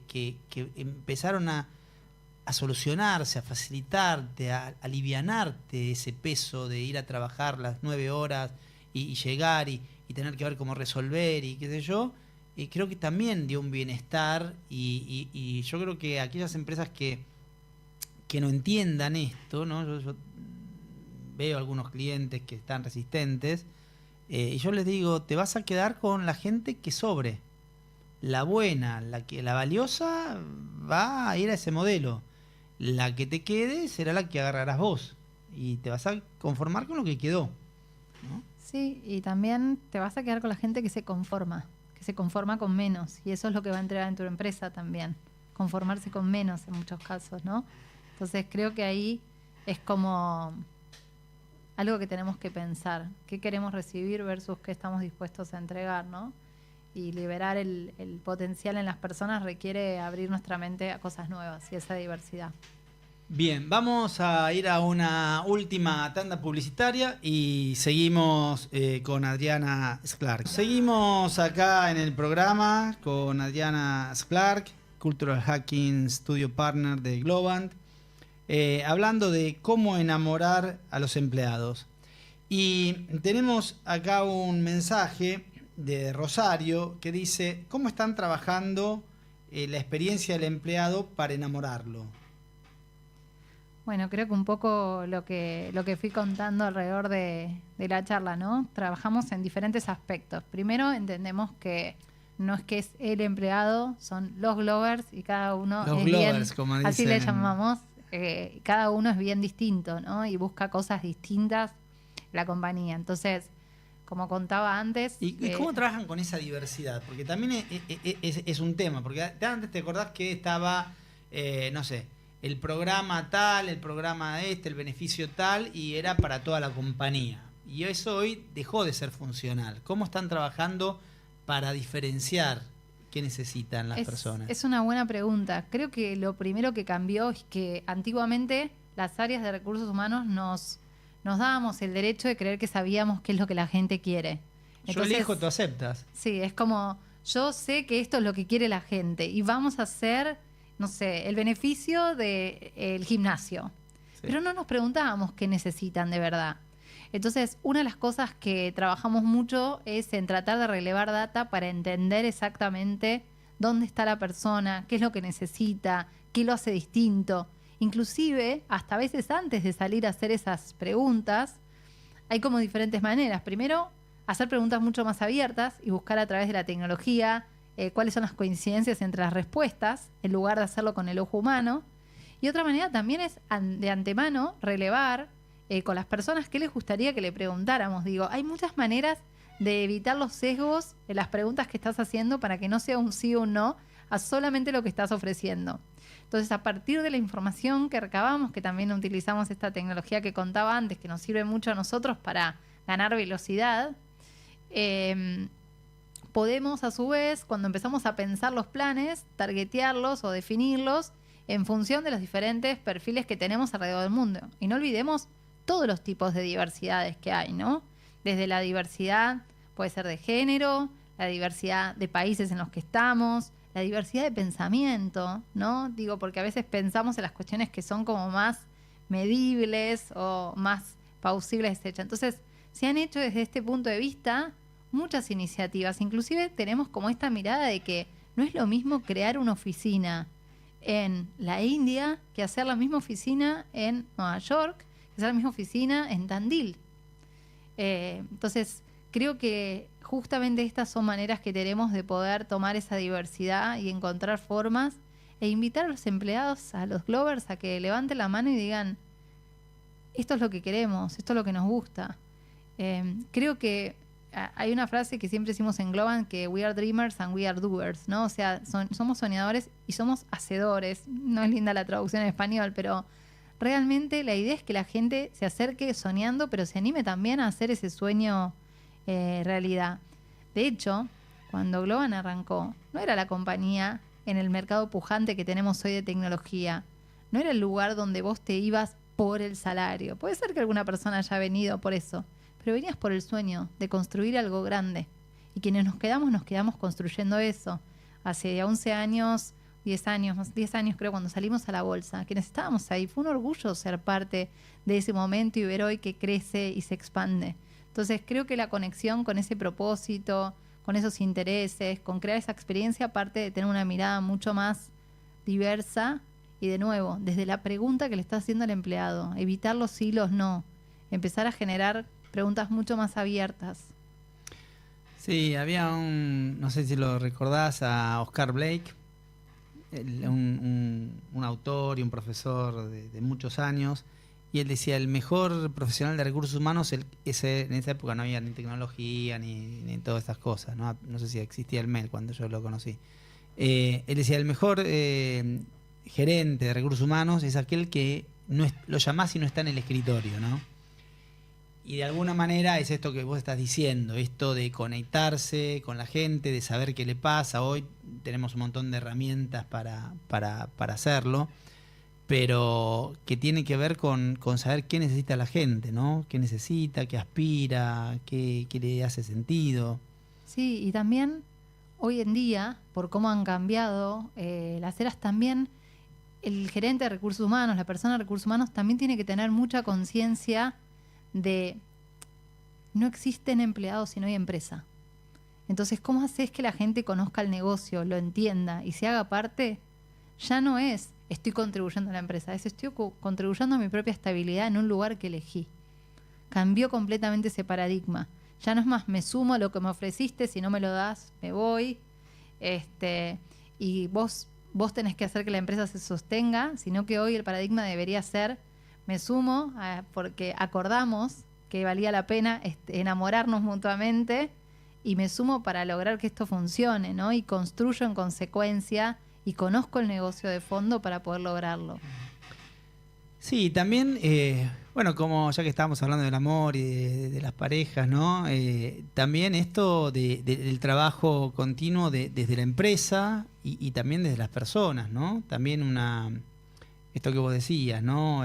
empezaron a solucionarse, a facilitarte, a alivianarte ese peso de ir a trabajar las 9 horas y llegar y tener que ver cómo resolver y qué sé yo, creo que también dio un bienestar y yo creo que aquellas empresas que no entiendan esto, ¿no? Yo veo algunos clientes que están resistentes y yo les digo, te vas a quedar con la gente que sobre. La buena, la valiosa va a ir a ese modelo. La que te quede será la que agarrarás vos y te vas a conformar con lo que quedó, ¿no? Sí, y también te vas a quedar con la gente que se conforma con menos, y eso es lo que va a entregar en tu empresa también, conformarse con menos en muchos casos, ¿no? Entonces creo que ahí es como algo que tenemos que pensar, qué queremos recibir versus qué estamos dispuestos a entregar, ¿no? Y liberar el potencial en las personas requiere abrir nuestra mente a cosas nuevas y esa diversidad. Bien, vamos a ir a una última tanda publicitaria y seguimos con Adriana Sklark. Seguimos acá en el programa con Adriana Sklark, Cultural Hacking Studio Partner de Globant, hablando de cómo enamorar a los empleados. Y tenemos acá un mensaje de Rosario que dice, ¿cómo están trabajando la experiencia del empleado para enamorarlo? Bueno, creo que un poco lo que fui contando alrededor de la charla, ¿no? Trabajamos en diferentes aspectos. Primero entendemos que no es que es el empleado, son los Globers y cada uno los es Globers, bien, como dicen. así le llamamos, cada uno es bien distinto, ¿no? Y busca cosas distintas la compañía. Entonces, como contaba antes... ¿Y cómo trabajan con esa diversidad? Porque también es un tema, porque antes te acordás que estaba, no sé, el programa tal, el programa el beneficio tal, y era para toda la compañía. Y eso hoy dejó de ser funcional. ¿Cómo están trabajando para diferenciar qué necesitan las personas? Es una buena pregunta. Creo que lo primero que cambió es que antiguamente las áreas de recursos humanos nos dábamos el derecho de creer que sabíamos qué es lo que la gente quiere. Entonces, yo elijo, tú aceptas. Sí, es como, yo sé que esto es lo que quiere la gente y vamos a hacer, no sé, el beneficio del gimnasio. Sí. Pero no nos preguntábamos qué necesitan de verdad. Entonces, una de las cosas que trabajamos mucho es en tratar de relevar data para entender exactamente dónde está la persona, qué es lo que necesita, qué lo hace distinto. Inclusive, hasta a veces antes de salir a hacer esas preguntas, hay como diferentes maneras. Primero, hacer preguntas mucho más abiertas y buscar a través de la tecnología cuáles son las coincidencias entre las respuestas, en lugar de hacerlo con el ojo humano. Y otra manera también es de antemano relevar con las personas qué les gustaría que le preguntáramos. Digo, hay muchas maneras de evitar los sesgos en las preguntas que estás haciendo para que no sea un sí o un no a solamente lo que estás ofreciendo. Entonces, a partir de la información que recabamos, que también utilizamos esta tecnología que contaba antes, que nos sirve mucho a nosotros para ganar velocidad, podemos a su vez, cuando empezamos a pensar los planes, targetearlos o definirlos en función de los diferentes perfiles que tenemos alrededor del mundo. Y no olvidemos todos los tipos de diversidades que hay, ¿no? Desde la diversidad, puede ser de género, la diversidad de países en los que estamos, la diversidad de pensamiento, ¿no? Digo, porque a veces pensamos en las cuestiones que son como más medibles o más plausibles, etc. Entonces, se han hecho desde este punto de vista muchas iniciativas. Inclusive tenemos como esta mirada de que no es lo mismo crear una oficina en la India que hacer la misma oficina en Nueva York, que hacer la misma oficina en Tandil. Entonces, creo que justamente estas son maneras que tenemos de poder tomar esa diversidad y encontrar formas e invitar a los empleados, a los Glovers, a que levanten la mano y digan, esto es lo que queremos, esto es lo que nos gusta. Creo que hay una frase que siempre decimos en Globan, que we are dreamers and we are doers, ¿no? O sea, somos soñadores y somos hacedores. No es linda la traducción en español, pero realmente la idea es que la gente se acerque soñando, pero se anime también a hacer ese sueño realidad. De hecho, cuando Globan arrancó, no era la compañía en el mercado pujante que tenemos hoy de tecnología. No era el lugar donde vos te ibas por el salario. Puede ser que alguna persona haya venido por eso, pero venías por el sueño de construir algo grande. Y quienes nos quedamos construyendo eso. Hace 11 años, 10 años creo, cuando salimos a la bolsa, quienes estábamos ahí, fue un orgullo ser parte de ese momento y ver hoy que crece y se expande. Entonces creo que la conexión con ese propósito, con esos intereses, con crear esa experiencia, aparte de tener una mirada mucho más diversa y, de nuevo, desde la pregunta que le está haciendo al empleado, evitar los sí, los no, empezar a generar preguntas mucho más abiertas. Sí, había no sé si lo recordás, a Oscar Blake, un autor y un profesor de muchos años, y él decía, el mejor profesional de recursos humanos, en esa época no había ni tecnología ni todas estas cosas, ¿no? No sé si existía el mail cuando yo lo conocí. Él decía, el mejor gerente de recursos humanos es aquel que lo llamás y no está en el escritorio, ¿no? Y de alguna manera es esto que vos estás diciendo, esto de conectarse con la gente, de saber qué le pasa. Hoy tenemos un montón de herramientas para hacerlo, pero que tiene que ver con saber qué necesita la gente, ¿no? Qué necesita, qué aspira, qué le hace sentido. Sí, y también hoy en día, por cómo han cambiado las eras, también el gerente de recursos humanos, la persona de recursos humanos, también tiene que tener mucha conciencia de no existen empleados si no hay empresa. Entonces, ¿cómo haces que la gente conozca el negocio, lo entienda y se haga parte? Ya no es estoy contribuyendo a la empresa, es estoy contribuyendo a mi propia estabilidad en un lugar que elegí. Cambió completamente ese paradigma. Ya no es más me sumo a lo que me ofreciste, si no me lo das, me voy. Y vos tenés que hacer que la empresa se sostenga, sino que hoy el paradigma debería ser me sumo porque acordamos que valía la pena enamorarnos mutuamente y me sumo para lograr que esto funcione, ¿no? Y construyo en consecuencia y conozco el negocio de fondo para poder lograrlo. Sí, también, bueno, como ya que estábamos hablando del amor y de las parejas, ¿no? También esto del trabajo continuo desde la empresa y también desde las personas, ¿no? También esto que vos decías, ¿no?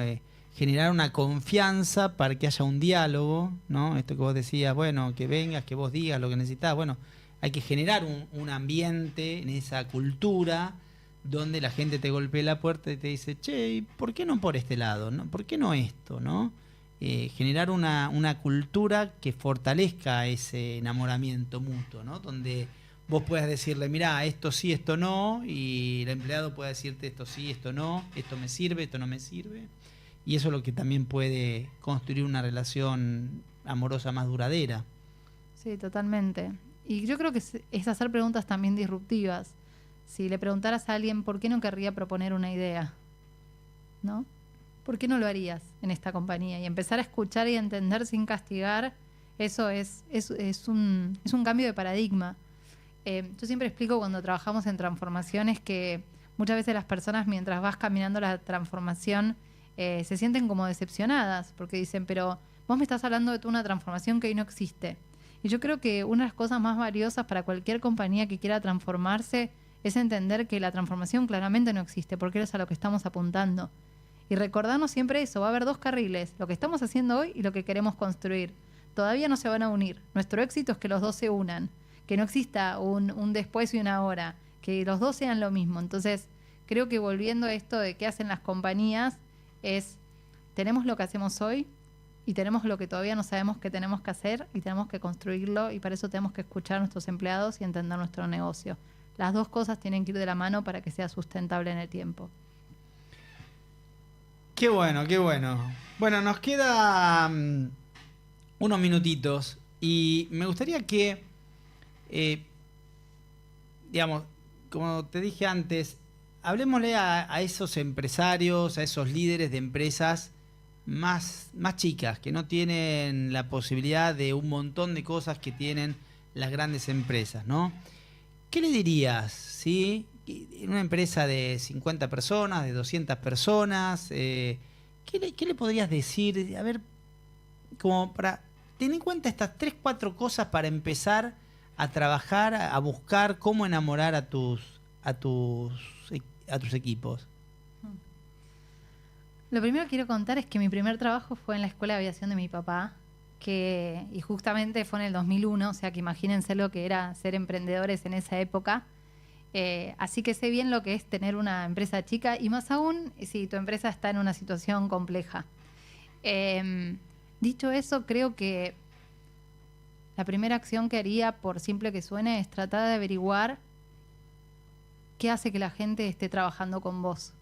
Generar una confianza para que haya un diálogo, ¿no? Esto que vos decías, bueno, que vengas, que vos digas lo que necesitas. Bueno, hay que generar un ambiente en esa cultura donde la gente te golpea la puerta y te dice, che, ¿por qué no por este lado? ¿No? ¿Por qué no esto? ¿No? Generar una cultura que fortalezca ese enamoramiento mutuo, ¿no? Donde vos puedas decirle, mirá, esto sí, esto no, y el empleado pueda decirte esto sí, esto no, esto me sirve, esto no me sirve. Y eso es lo que también puede construir una relación amorosa más duradera. Sí, totalmente. Y yo creo que es hacer preguntas también disruptivas. Si le preguntaras a alguien por qué no querría proponer una idea, ¿no? ¿Por qué no lo harías en esta compañía? Y empezar a escuchar y a entender sin castigar, eso es un cambio de paradigma. Yo siempre explico cuando trabajamos en transformaciones que muchas veces las personas, mientras vas caminando la transformación, se sienten como decepcionadas porque dicen, pero vos me estás hablando de una transformación que hoy no existe. Y yo creo que una de las cosas más valiosas para cualquier compañía que quiera transformarse es entender que la transformación claramente no existe, porque es a lo que estamos apuntando. Y recordarnos siempre eso, va a haber dos carriles, lo que estamos haciendo hoy y lo que queremos construir. Todavía no se van a unir. Nuestro éxito es que los dos se unan, que no exista un después y una ahora, que los dos sean lo mismo. Entonces, creo que volviendo a esto de qué hacen las compañías, tenemos lo que hacemos hoy y tenemos lo que todavía no sabemos que tenemos que hacer y tenemos que construirlo, y para eso tenemos que escuchar a nuestros empleados y entender nuestro negocio. Las dos cosas tienen que ir de la mano para que sea sustentable en el tiempo. Qué bueno, qué bueno. Bueno, nos queda unos minutitos y me gustaría que, digamos, como te dije antes, hablemosle a esos empresarios, a esos líderes de empresas más chicas, que no tienen la posibilidad de un montón de cosas que tienen las grandes empresas, ¿no? ¿Qué le dirías, sí? En una empresa de 50 personas, de 200 personas, ¿qué le podrías decir? A ver, como para tener en cuenta estas 3, 4 cosas para empezar a trabajar, a buscar cómo enamorar a tus equipos. Lo primero que quiero contar es que mi primer trabajo fue en la Escuela de Aviación de mi papá, y justamente fue en el 2001, o sea que imagínense lo que era ser emprendedores en esa época. Así que sé bien lo que es tener una empresa chica, y más aún si tu empresa está en una situación compleja. Dicho eso, creo que la primera acción que haría, por simple que suene, es tratar de averiguar qué hace que la gente esté trabajando con vos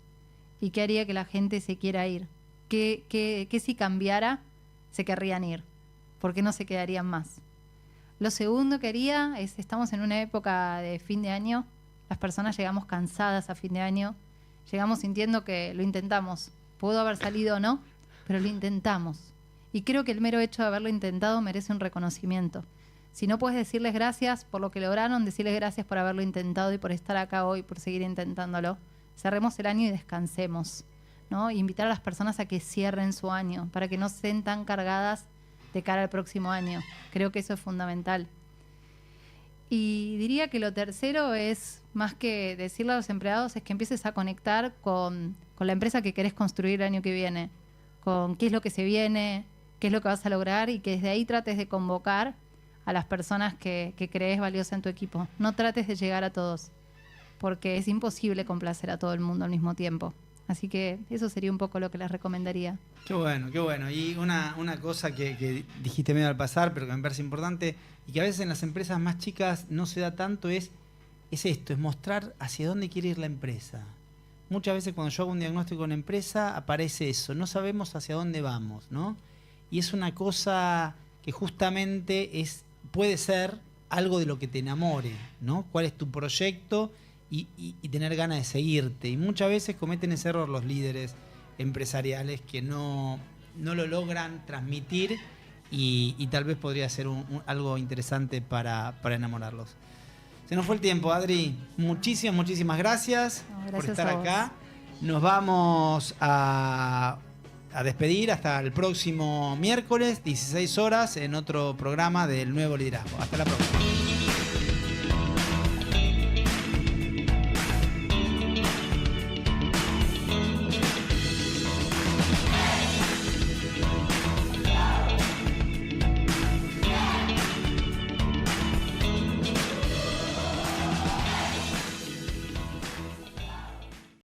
y qué haría que la gente se quiera ir. ¿Qué si cambiara se querrían ir? ¿Por qué no se quedarían más? Lo segundo que haría es, estamos en una época de fin de año, las personas llegamos cansadas a fin de año, llegamos sintiendo que lo intentamos. Pudo haber salido o no, pero lo intentamos. Y creo que el mero hecho de haberlo intentado merece un reconocimiento. Si no puedes decirles gracias por lo que lograron, decirles gracias por haberlo intentado y por estar acá hoy, por seguir intentándolo. Cerremos el año y descansemos, ¿no? Invitar a las personas a que cierren su año, para que no estén tan cargadas de cara al próximo año. Creo que eso es fundamental. Y diría que lo tercero es, más que decirle a los empleados, es que empieces a conectar con la empresa que querés construir el año que viene, con qué es lo que se viene, qué es lo que vas a lograr, y que desde ahí trates de convocar a las personas que crees valiosas en tu equipo. No trates de llegar a todos, porque es imposible complacer a todo el mundo al mismo tiempo. Así que eso sería un poco lo que les recomendaría. Qué bueno, qué bueno. Y una cosa que dijiste medio al pasar, pero que me parece importante, y que a veces en las empresas más chicas no se da tanto, es esto, es mostrar hacia dónde quiere ir la empresa. Muchas veces cuando yo hago un diagnóstico en empresa aparece eso, no sabemos hacia dónde vamos, ¿no? Y es una cosa que justamente puede ser algo de lo que te enamore, ¿no? ¿Cuál es tu proyecto? Y tener ganas de seguirte. Y muchas veces cometen ese error los líderes empresariales, que no lo logran transmitir, y tal vez podría ser algo interesante para enamorarlos. Se nos fue el tiempo, Adri. Muchísimas gracias, por estar acá. Nos vamos a despedir hasta el próximo miércoles, 16 horas, en otro programa del Nuevo Liderazgo. Hasta la próxima.